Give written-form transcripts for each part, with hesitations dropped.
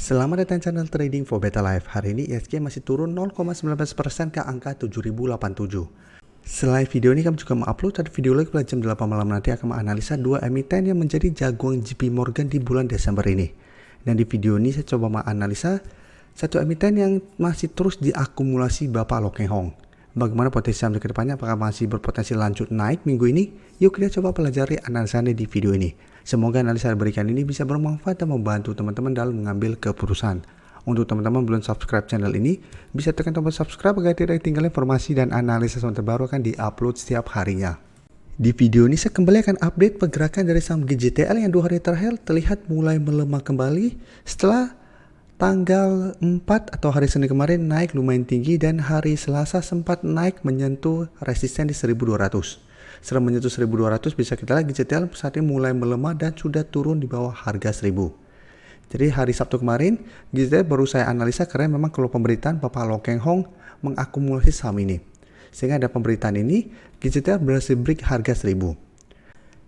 Selamat datang channel Trading for Better Life. Hari ini IHSG masih turun 0,19% ke angka 7087. Selain video ini kami juga mengupload satu video lagi pada jam 8 malam nanti akan menganalisa dua emiten yang menjadi jagoan JP Morgan di bulan Desember ini. Dan di video ini saya coba menganalisa satu emiten yang masih terus diakumulasi Bapak Loh Keng Hong. Bagaimana potensi saham ke depannya, apakah masih berpotensi lanjut naik minggu ini? Yuk kita coba pelajari analisanya di video ini. Semoga analisa yang diberikan ini bisa bermanfaat dan membantu teman-teman dalam mengambil keputusan. Untuk teman-teman belum subscribe channel ini, bisa tekan tombol subscribe agar tidak ketinggalan informasi dan analisa yang terbaru akan diupload setiap harinya. Di video ini saya kembali akan update pergerakan dari saham GJTL yang 2 hari terakhir terlihat mulai melemah kembali setelah tanggal 4 atau hari Senin kemarin naik lumayan tinggi dan hari Selasa sempat naik menyentuh resisten di 1200. Setelah menyentuh 1200 bisa kita lihat GJTL saat ini mulai melemah dan sudah turun di bawah harga 1000. Jadi hari Sabtu kemarin GJTL baru saya analisa karena memang kalau pemberitaan Bapak Loh Keng Hong mengakumulasi saham ini. Sehingga ada pemberitaan ini GJTL berhasil break harga 1000.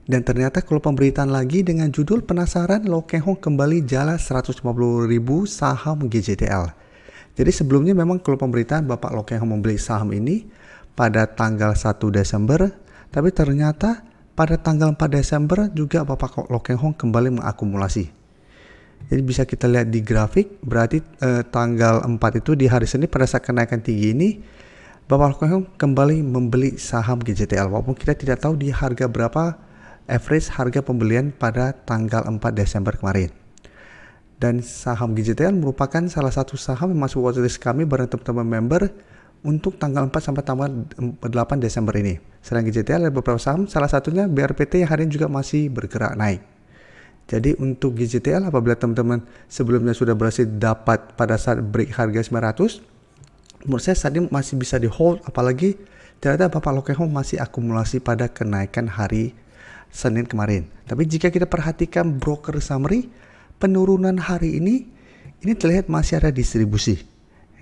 Dan ternyata kalau pemberitaan lagi dengan judul penasaran Loh Keng Hong kembali jala 150.000 saham GJTL. Jadi sebelumnya memang kalau pemberitaan Bapak Loh Keng Hong membeli saham ini pada tanggal 1 Desember, tapi ternyata pada tanggal 4 Desember juga Bapak Loh Keng Hong kembali mengakumulasi. Jadi bisa kita lihat di grafik, berarti tanggal 4 itu di hari Senin pada saat kenaikan tinggi ini, Bapak Loh Keng Hong kembali membeli saham GJTL. Walaupun kita tidak tahu di harga berapa average harga pembelian pada tanggal 4 Desember kemarin. Dan saham GJTL merupakan salah satu saham yang masuk watchlist kami bareng teman-teman member untuk tanggal 4 sampai tanggal 8 Desember ini. Selain GJTL ada beberapa saham, salah satunya BRPT yang hari ini juga masih bergerak naik. Jadi untuk GJTL apabila teman-teman sebelumnya sudah berhasil dapat pada saat break harga 900, menurut saya saat ini masih bisa di hold, apalagi ternyata Bapak Loh Keng Hong masih akumulasi pada kenaikan hari Senin kemarin. Tapi jika kita perhatikan broker summary, penurunan hari ini terlihat masih ada distribusi.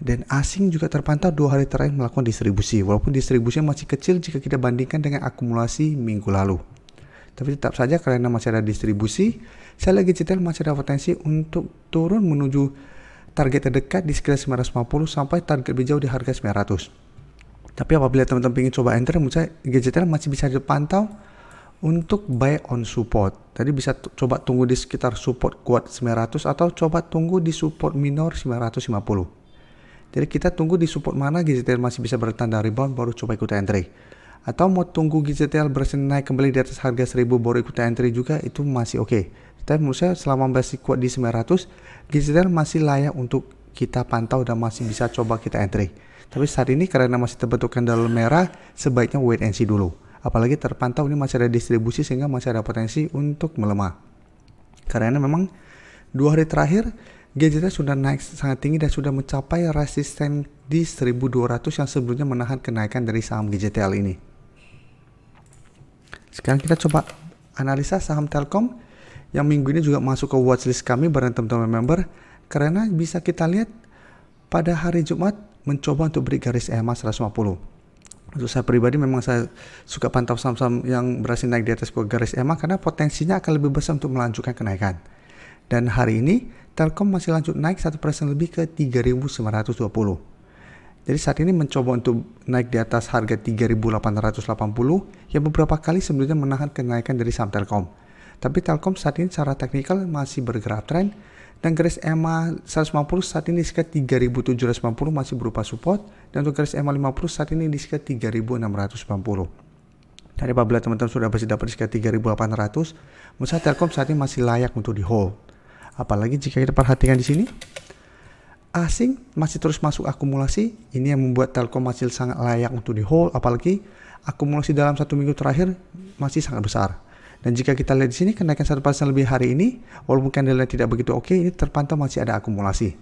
Dan asing juga terpantau 2 hari terakhir melakukan distribusi. Walaupun distribusinya masih kecil jika kita bandingkan dengan akumulasi minggu lalu. Tapi tetap saja karena masih ada distribusi, saya lagi GJTL masih ada potensi untuk turun menuju target terdekat di sekitar 950 sampai target lebih jauh di harga 900. Tapi apabila teman-teman ingin coba enter, menurut saya GJTL masih bisa dipantau untuk buy on support. Tadi bisa coba tunggu di sekitar support kuat 900 atau coba tunggu di support minor 950. Jadi kita tunggu di support mana GJTL masih bisa bertanda rebound baru coba ikut entry. Atau mau tunggu GJTL berhasil naik kembali di atas harga 1000 baru ikut entry juga itu masih oke. Tapi menurut saya selama masih kuat di 900, GJTL masih layak untuk kita pantau dan masih bisa coba kita entry. Tapi saat ini karena masih terbentuk candle merah, sebaiknya wait and see dulu. Apalagi terpantau ini masih ada distribusi sehingga masih ada potensi untuk melemah. Karena memang 2 hari terakhir GJTL sudah naik sangat tinggi dan sudah mencapai resisten di 1200 yang sebelumnya menahan kenaikan dari saham GJTL ini. Sekarang kita coba analisa saham Telkom yang minggu ini juga masuk ke watchlist kami bareng teman-teman member karena bisa kita lihat pada hari Jumat mencoba untuk beri garis EMA 150. Untuk saya pribadi memang saya suka pantau saham-saham yang berhasil naik di atas garis EMA karena potensinya akan lebih besar untuk melanjutkan kenaikan. Dan hari ini Telkom masih lanjut naik 1% lebih ke 3.920. Jadi saat ini mencoba untuk naik di atas harga 3.880 yang beberapa kali sebelumnya menahan kenaikan dari saham Telkom. Tapi Telkom saat ini secara teknikal masih bergerak tren dan garis EMA 150 saat ini di sekitar 3.790 masih berupa support dan untuk garis EMA 50 saat ini di sekitar 3.690. Tadi apabila teman-teman sudah berhasil dapat di sekitar 3.800, menurut saya Telkom saat ini masih layak untuk di hold. Apalagi jika kita perhatikan di sini, asing masih terus masuk akumulasi, ini yang membuat Telkom masih sangat layak untuk di hold, apalagi akumulasi dalam 1 minggu terakhir masih sangat besar. Dan jika kita lihat di sini kenaikan 1% lebih hari ini, walaupun candlenya tidak begitu oke, ini terpantau masih ada akumulasi.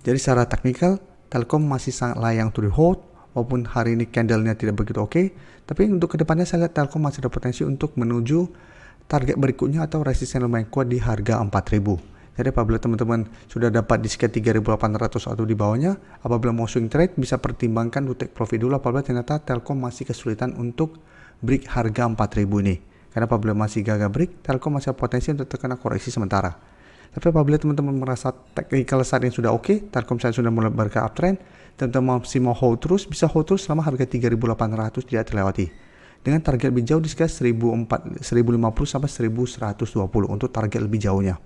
Jadi secara teknikal, Telkom masih sangat layak untuk di hold, walaupun hari ini candlenya tidak begitu oke. Tapi untuk kedepannya saya lihat Telkom masih ada potensi untuk menuju target berikutnya atau resisten lumayan kuat di harga 4000. Jadi apabila teman-teman sudah dapat di sekitar 3.800 atau di bawahnya, apabila mau swing trade bisa pertimbangkan untuk take profit dulu apabila ternyata Telkom masih kesulitan untuk break harga 4.000 ini. Karena apabila masih gagal break, Telkom masih ada potensi untuk terkena koreksi sementara. Tapi apabila teman-teman merasa technical saat ini sudah oke, Telkom saya sudah mulai bergerak uptrend, teman-teman masih mau hold terus, bisa hold terus selama harga 3.800 tidak terlewati. Dengan target lebih jauh di sekitar 1050 sampai 1120 untuk target lebih jauhnya.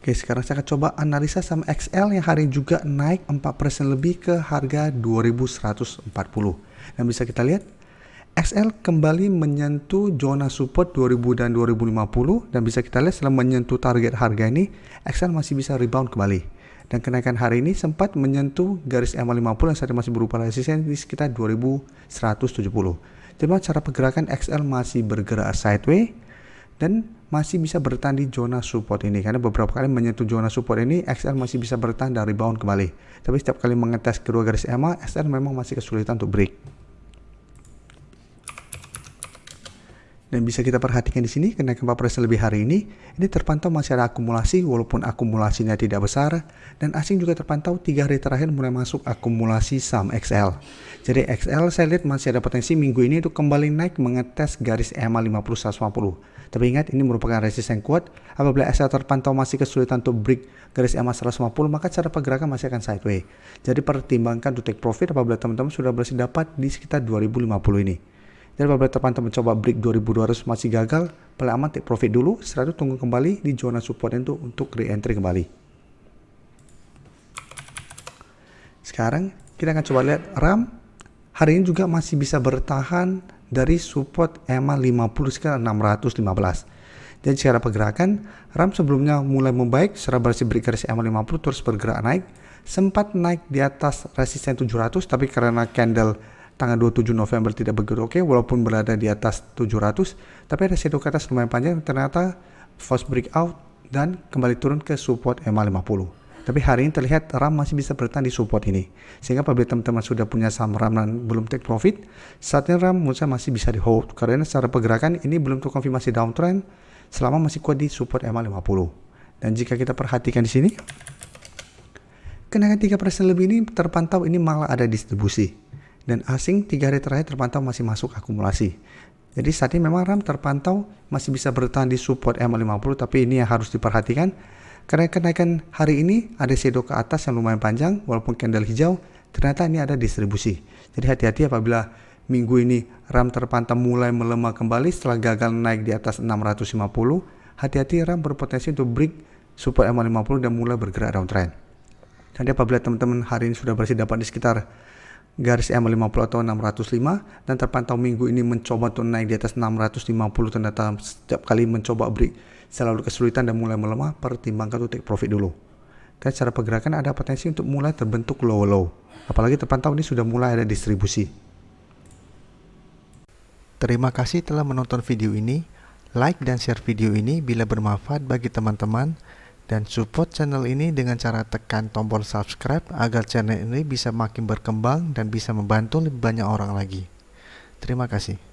Oke, sekarang saya akan coba analisa saham XL yang hari ini juga naik 4% lebih ke harga 2140. Dan bisa kita lihat XL kembali menyentuh zona support 2000 dan 2050, dan bisa kita lihat setelah menyentuh target harga ini XL masih bisa rebound kembali, dan kenaikan hari ini sempat menyentuh garis EMA 50 yang saat ini masih berupa resisten di sekitar 2170. Jadi cara pergerakan XL masih bergerak sideways dan masih bisa bertahan di zona support ini, karena beberapa kali menyentuh zona support ini XL masih bisa bertahan dan rebound kembali. Tapi setiap kali mengetes kedua garis EMA, XL memang masih kesulitan untuk break. Dan bisa kita perhatikan di sini kenaikan 4% lebih hari ini terpantau masih ada akumulasi walaupun akumulasinya tidak besar, dan asing juga terpantau 3 hari terakhir mulai masuk akumulasi saham XL. Jadi XL saya lihat masih ada potensi minggu ini untuk kembali naik mengetes garis EMA 50-150. Tapi ingat, ini merupakan resisten kuat. Apabila XL terpantau masih kesulitan untuk break garis EMA 150, maka cara pergerakan masih akan sideways. Jadi pertimbangkan to take profit apabila teman-teman sudah berhasil dapat di sekitar 2050 ini. Jadi apabila terpantau mencoba break 2200 masih gagal, paling aman take profit dulu, setelah itu tunggu kembali di zona support itu untuk re-entry kembali. Sekarang kita akan coba lihat RAM. Hari ini juga masih bisa bertahan dari support EMA 50 sekitar 615. Dan secara pergerakan, RAM sebelumnya mulai membaik setelah berhasil break garis EMA 50 terus bergerak naik, sempat naik di atas resisten 700, tapi karena candle tanggal 27 November tidak begitu oke, walaupun berada di atas 700, tapi ada shadow ke atas lumayan panjang, ternyata false breakout dan kembali turun ke support EMA 50. Tapi hari ini terlihat RAM masih bisa bertahan di support ini, sehingga apabila teman-teman sudah punya saham RAM dan belum take profit, saat ini RAM menurut saya masih bisa di hold, karena secara pergerakan ini belum terkonfirmasi downtrend selama masih kuat di support EMA 50. Dan jika kita perhatikan di sini, kenaikan 3% lebih ini terpantau ini malah ada distribusi, dan asing 3 hari terakhir terpantau masih masuk akumulasi. Jadi saat ini memang RAM terpantau masih bisa bertahan di support EMA 50, tapi ini yang harus diperhatikan karena kenaikan hari ini ada shadow ke atas yang lumayan panjang, walaupun candle hijau, ternyata ini ada distribusi. Jadi hati-hati apabila minggu ini RAM terpantau mulai melemah kembali setelah gagal naik di atas 650, hati-hati RAM berpotensi untuk break support EMA 50 dan mulai bergerak downtrend. Jadi apabila teman-teman hari ini sudah berhasil dapat di sekitar garis EMA 50 atau 605 dan terpantau minggu ini mencoba untuk naik di atas 650, ternyata setiap kali mencoba break selalu kesulitan dan mulai melemah, pertimbangkan untuk take profit dulu. Karena cara pergerakan ada potensi untuk mulai terbentuk low, apalagi terpantau ini sudah mulai ada distribusi. Terima kasih telah menonton video ini. Like dan share video ini bila bermanfaat bagi teman-teman, dan support channel ini dengan cara tekan tombol subscribe agar channel ini bisa makin berkembang dan bisa membantu lebih banyak orang lagi. Terima kasih.